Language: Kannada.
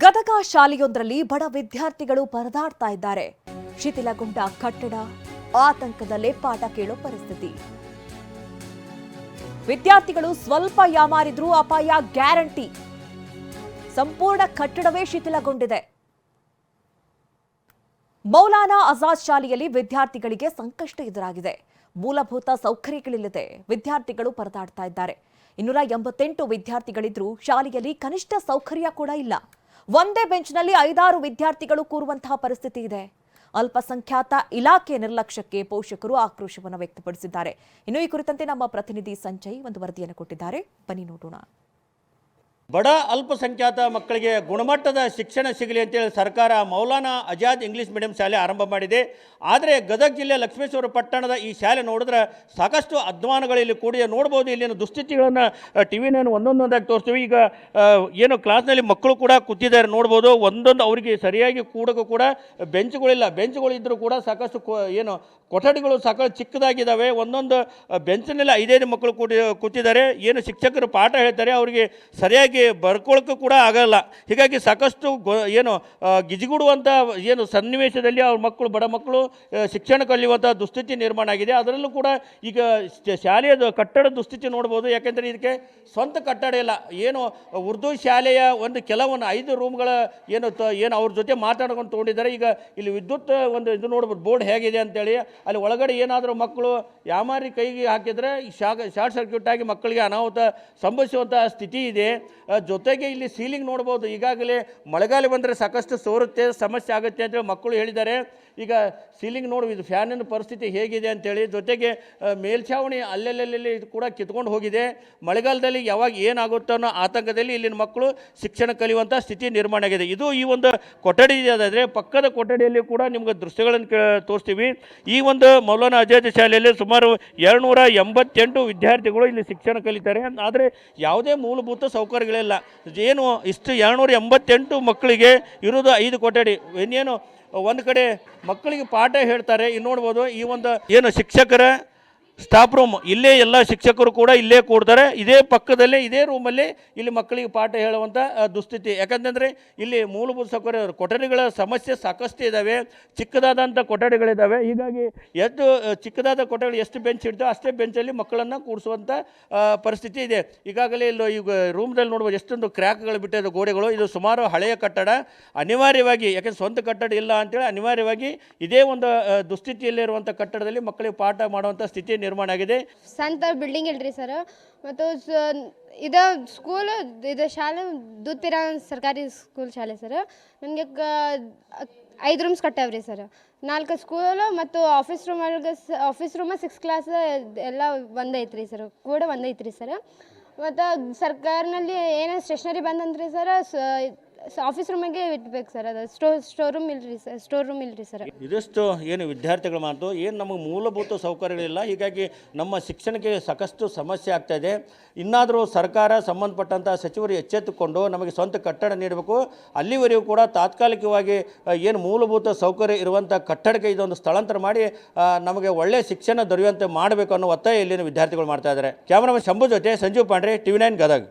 ಗದಗ ಶಾಲೆಯೊಂದರಲ್ಲಿ ಬಡ ವಿದ್ಯಾರ್ಥಿಗಳು ಪರದಾಡ್ತಾ ಇದ್ದಾರೆ. ಶಿಥಿಲಗೊಂಡ ಕಟ್ಟಡ, ಆತಂಕದಲ್ಲೇ ಪಾಠ ಕೇಳೋ ಪರಿಸ್ಥಿತಿ. ವಿದ್ಯಾರ್ಥಿಗಳು ಸ್ವಲ್ಪ ಯಾಮಾರಿದ್ರೂ ಅಪಾಯ ಗ್ಯಾರಂಟಿ. ಸಂಪೂರ್ಣ ಕಟ್ಟಡವೇ ಶಿಥಿಲಗೊಂಡಿದೆ. ಮೌಲಾನಾ ಆಜಾದ್ ಶಾಲೆಯಲ್ಲಿ ವಿದ್ಯಾರ್ಥಿಗಳಿಗೆ ಸಂಕಷ್ಟ ಎದುರಾಗಿದೆ. ಮೂಲಭೂತ ಸೌಕರ್ಯಗಳಿಲ್ಲದೆ ವಿದ್ಯಾರ್ಥಿಗಳು ಪರದಾಡ್ತಾ ಇದ್ದಾರೆ. 288 ವಿದ್ಯಾರ್ಥಿಗಳಿದ್ರೂ ಶಾಲೆಯಲ್ಲಿ ಕನಿಷ್ಠ ಸೌಕರ್ಯ ಕೂಡ ಇಲ್ಲ. ಒಂದೇ ಬೆಂಚ್ನಲ್ಲಿ 5-6 ವಿದ್ಯಾರ್ಥಿಗಳು ಕೂರುವಂತಹ ಪರಿಸ್ಥಿತಿ ಇದೆ. ಅಲ್ಪಸಂಖ್ಯಾತ ಇಲಾಖೆ ನಿರ್ಲಕ್ಷ್ಯಕ್ಕೆ ಪೋಷಕರು ಆಕ್ರೋಶವನ್ನು ವ್ಯಕ್ತಪಡಿಸಿದ್ದಾರೆ. ಇನ್ನು ಈ ಕುರಿತಂತೆ ನಮ್ಮ ಪ್ರತಿನಿಧಿ ಸಂಜಯ್ ಒಂದು ವರದಿಯನ್ನು ಕೊಟ್ಟಿದ್ದಾರೆ. ಬನ್ನಿ ನೋಡೋಣ. ಬಡ ಅಲ್ಪಸಂಖ್ಯಾತ ಮಕ್ಕಳಿಗೆ ಗುಣಮಟ್ಟದ ಶಿಕ್ಷಣ ಸಿಗಲಿ ಅಂತೇಳಿ ಸರ್ಕಾರ ಮೌಲಾನಾ ಆಜಾದ್ ಇಂಗ್ಲೀಷ್ ಮೀಡಿಯಂ ಶಾಲೆ ಆರಂಭ ಮಾಡಿದೆ. ಆದರೆ ಗದಗ ಜಿಲ್ಲೆ ಲಕ್ಷ್ಮೇಶ್ವರ ಪಟ್ಟಣದ ಈ ಶಾಲೆ ನೋಡಿದ್ರೆ ಸಾಕಷ್ಟು ಅಧ್ವಾನಗಳಲ್ಲಿ ಕೂಡಿ ನೋಡ್ಬೋದು. ಇಲ್ಲಿನ ದುಸ್ಥಿತಿಗಳನ್ನು ಟಿವಿನಲ್ಲಿ ಒಂದೊಂದಾಗಿ ತೋರಿಸ್ತೀವಿ. ಈಗ ಏನು ಕ್ಲಾಸ್ನಲ್ಲಿ ಮಕ್ಕಳು ಕೂಡ ಕೂತಿದ್ದಾರೆ ನೋಡ್ಬೋದು. ಒಂದೊಂದು ಅವರಿಗೆ ಸರಿಯಾಗಿ ಕೂಡೋಕ್ಕೂ ಕೂಡ ಬೆಂಚ್ಗಳಿಲ್ಲ. ಬೆಂಚ್ಗಳಿದ್ದರೂ ಕೂಡ ಸಾಕಷ್ಟು ಏನು ಕೊಠಡಿಗಳು ಸಾಕಷ್ಟು ಚಿಕ್ಕದಾಗಿದ್ದಾವೆ. ಒಂದೊಂದು ಬೆಂಚಿನಲ್ಲಿ 5 ಮಕ್ಕಳು ಕೂತಿದ್ದಾರೆ. ಏನು ಶಿಕ್ಷಕರು ಪಾಠ ಹೇಳ್ತಾರೆ ಅವರಿಗೆ ಸರಿಯಾಗಿ ಬರ್ಕೊಳ್ಳೋಕ್ಕೂ ಕೂಡ ಆಗಲ್ಲ. ಹೀಗಾಗಿ ಸಾಕಷ್ಟು ಏನು ಗಿಜಿಗುಡುವಂಥ ಏನು ಸನ್ನಿವೇಶದಲ್ಲಿ ಅವ್ರ ಮಕ್ಕಳು, ಬಡ ಮಕ್ಕಳು ಶಿಕ್ಷಣ ಕಲಿಯುವಂಥ ದುಸ್ಥಿತಿ ನಿರ್ಮಾಣ ಆಗಿದೆ. ಅದರಲ್ಲೂ ಕೂಡ ಈಗ ಶಾಲೆಯ ಕಟ್ಟಡ ದುಸ್ಥಿತಿ ನೋಡ್ಬೋದು. ಯಾಕೆಂದರೆ ಇದಕ್ಕೆ ಸ್ವಂತ ಕಟ್ಟಡ ಇಲ್ಲ. ಏನು ಉರ್ದು ಶಾಲೆಯ ಕೆಲವೊಂದು 5 ರೂಮ್ಗಳ ಏನು ಅವ್ರ ಜೊತೆ ಮಾತಾಡ್ಕೊಂಡು ತೊಗೊಂಡಿದ್ದಾರೆ. ಈಗ ಇಲ್ಲಿ ವಿದ್ಯುತ್ ಇದು ನೋಡ್ಬೋದು ಬೋರ್ಡ್ ಹೇಗಿದೆ ಅಂತೇಳಿ. ಅಲ್ಲಿ ಒಳಗಡೆ ಏನಾದರೂ ಮಕ್ಕಳು ಯಾಮಾರಿ ಕೈಗೆ ಹಾಕಿದರೆ ಶಾರ್ಟ್ ಸರ್ಕ್ಯೂಟ್ ಆಗಿ ಮಕ್ಕಳಿಗೆ ಅನಾಹುತ ಸಂಭವಿಸುವಂಥ ಸ್ಥಿತಿ ಇದೆ. ಜೊತೆಗೆ ಇಲ್ಲಿ ಸೀಲಿಂಗ್ ನೋಡ್ಬೋದು. ಈಗಾಗಲೇ ಮಳೆಗಾಲ ಬಂದರೆ ಸಾಕಷ್ಟು ಸೋರುತ್ತೆ, ಸಮಸ್ಯೆ ಆಗುತ್ತೆ ಅಂತೇಳಿ ಮಕ್ಕಳು ಹೇಳಿದ್ದಾರೆ. ಈಗ ಸೀಲಿಂಗ್ ನೋಡಿ ಇದು ಫ್ಯಾನಿನ ಪರಿಸ್ಥಿತಿ ಹೇಗಿದೆ ಅಂತೇಳಿ. ಜೊತೆಗೆ ಮೇಲ್ಛಾವಣಿ ಅಲ್ಲೆಲ್ಲೆಲ್ಲಿ ಇದು ಕೂಡ ಕಿತ್ಕೊಂಡು ಹೋಗಿದೆ. ಮಳೆಗಾಲದಲ್ಲಿ ಯಾವಾಗ ಏನಾಗುತ್ತೋ ಅನ್ನೋ ಆತಂಕದಲ್ಲಿ ಇಲ್ಲಿನ ಮಕ್ಕಳು ಶಿಕ್ಷಣ ಕಲಿಯುವಂಥ ಸ್ಥಿತಿ ನಿರ್ಮಾಣ ಆಗಿದೆ. ಇದು ಈ ಒಂದು ಕೊಠಡಿ ಆದರೆ ಪಕ್ಕದ ಕೊಠಡಿಯಲ್ಲಿ ಕೂಡ ನಿಮ್ಗೆ ದೃಶ್ಯಗಳನ್ನು ತೋರಿಸ್ತೀವಿ. ಈ ಒಂದು ಮೌಲಾನಾ ಆಜಾದ್ ಶಾಲೆಯಲ್ಲಿ ಸುಮಾರು 288 ವಿದ್ಯಾರ್ಥಿಗಳು ಇಲ್ಲಿ ಶಿಕ್ಷಣ ಕಲಿತಾರೆ. ಆದರೆ ಯಾವುದೇ ಮೂಲಭೂತ ಸೌಕರ್ಯಗಳಿಲ್ಲ. ಏನು ಇಷ್ಟು 288 ಮಕ್ಕಳಿಗೆ ಇರೋದು 5 ಕೊಠಡಿ. ಇನ್ನೇನು ಒಂದು ಕಡೆ ಮಕ್ಕಳಿಗೆ ಪಾಠ ಹೇಳ್ತಾರೆ. ಇಲ್ಲಿ ನೋಡ್ಬೋದು ಈ ಒಂದು ಏನು ಶಿಕ್ಷಕರ ಸ್ಟಾಫ್ ರೂಮ್, ಇಲ್ಲೇ ಎಲ್ಲ ಶಿಕ್ಷಕರು ಕೂಡ ಇಲ್ಲೇ ಕೂಡ್ತಾರೆ. ಇದೇ ಪಕ್ಕದಲ್ಲೇ ಇದೇ ರೂಮಲ್ಲಿ ಇಲ್ಲಿ ಮಕ್ಕಳಿಗೆ ಪಾಠ ಹೇಳುವಂಥ ದುಸ್ಥಿತಿ. ಯಾಕಂತಂದರೆ ಇಲ್ಲಿ ಮೂಲಭೂತ ಸೌಕರ್ಯ ಕೊಠಡಿಗಳ ಸಮಸ್ಯೆ ಸಾಕಷ್ಟು ಇದ್ದಾವೆ. ಚಿಕ್ಕದಾದಂಥ ಕೊಠಡಿಗಳಿದ್ದಾವೆ. ಹೀಗಾಗಿ ಚಿಕ್ಕದಾದ ಕೊಠಡಿಗಳು ಎಷ್ಟು ಬೆಂಚ್ ಇರ್ತವೆ ಅಷ್ಟೇ ಬೆಂಚಲ್ಲಿ ಮಕ್ಕಳನ್ನು ಕೂಡಿಸುವಂಥ ಪರಿಸ್ಥಿತಿ ಇದೆ. ಈಗಾಗಲೇ ಇಲ್ಲಿ ಈಗ ರೂಮ್ದಲ್ಲಿ ನೋಡ್ಬೋದು ಎಷ್ಟೊಂದು ಕ್ರ್ಯಾಕ್ಗಳು ಬಿಟ್ಟಿದೆ ಗೋಡೆಗಳು. ಇದು ಸುಮಾರು ಹಳೆಯ ಕಟ್ಟಡ. ಅನಿವಾರ್ಯವಾಗಿ ಯಾಕೆಂದರೆ ಸ್ವಂತ ಕಟ್ಟಡ ಇಲ್ಲ ಅಂತೇಳಿ ಅನಿವಾರ್ಯವಾಗಿ ಇದೇ ಒಂದು ದುಸ್ಥಿತಿಯಲ್ಲಿರುವಂಥ ಕಟ್ಟಡದಲ್ಲಿ ಮಕ್ಕಳಿಗೆ ಪಾಠ ಮಾಡುವಂಥ ಸ್ಥಿತಿ ನಿರ್ಮಾಣ ಆಗಿದೆ. ಸಂತ ಬಿಲ್ಡಿಂಗ್ ಇಲ್ರಿ ಸರ್. ಮತ್ತು ಇದು ಸ್ಕೂಲ್, ಇದು ಶಾಲೆ ದೂತಿರ ಸರ್ಕಾರಿ ಸ್ಕೂಲ್ ಶಾಲೆ ಸರ್. ನನಗೆ 5 ರೂಮ್ಸ್ ಕಟ್ಟಾವ್ರಿ ಸರ್. 4 ಸ್ಕೂಲು ಮತ್ತು ಆಫೀಸ್ ರೂಮ್ 6 ಕ್ಲಾಸ್ ಎಲ್ಲ ಒಂದೈತ್ರಿ ಸರ್. ಕೂಡ ಒಂದೈತ್ರಿ ಸರ್. ಮತ್ತು ಸರ್ಕಾರನಲ್ಲಿ ಏನೋ ಸ್ಟೇಷನರಿ ಬಂದಂದ್ರಿ ಸರ್, ಆಫೀಸ್ ರೂಮಿಗೆ ಇಟ್ಬೇಕು ಸರ್. ಅದು ಸ್ಟೋರ್ ರೂಮ್ ಇಲ್ರಿ ಸರ್. ಇದಷ್ಟು ಏನು ವಿದ್ಯಾರ್ಥಿಗಳ ಮಾತು, ಏನು ನಮಗೆ ಮೂಲಭೂತ ಸೌಕರ್ಯಗಳಿಲ್ಲ. ಹೀಗಾಗಿ ನಮ್ಮ ಶಿಕ್ಷಣಕ್ಕೆ ಸಾಕಷ್ಟು ಸಮಸ್ಯೆ ಆಗ್ತಾಯಿದೆ. ಇನ್ನಾದರೂ ಸರ್ಕಾರ ಸಂಬಂಧಪಟ್ಟಂಥ ಸಚಿವರು ಎಚ್ಚೆತ್ತುಕೊಂಡು ನಮಗೆ ಸ್ವಂತ ಕಟ್ಟಡ ನೀಡಬೇಕು. ಅಲ್ಲಿವರೆಗೂ ಕೂಡ ತಾತ್ಕಾಲಿಕವಾಗಿ ಏನು ಮೂಲಭೂತ ಸೌಕರ್ಯ ಇರುವಂಥ ಕಟ್ಟಡಕ್ಕೆ ಇದೊಂದು ಸ್ಥಳಾಂತರ ಮಾಡಿ ನಮಗೆ ಒಳ್ಳೆಯ ಶಿಕ್ಷಣ ದೊರೆಯುವಂತೆ ಮಾಡಬೇಕು ಅನ್ನೋ ಒತ್ತಾಯ ಇಲ್ಲಿನ ವಿದ್ಯಾರ್ಥಿಗಳು ಮಾಡ್ತಾ ಇದ್ದಾರೆ. ಕ್ಯಾಮರಾಮನ್ ಶಂಭು ಜೊತೆ ಸಂಜೀವ್ ಪಾಂಡ್ರೆ, TV9 ಗದಗ.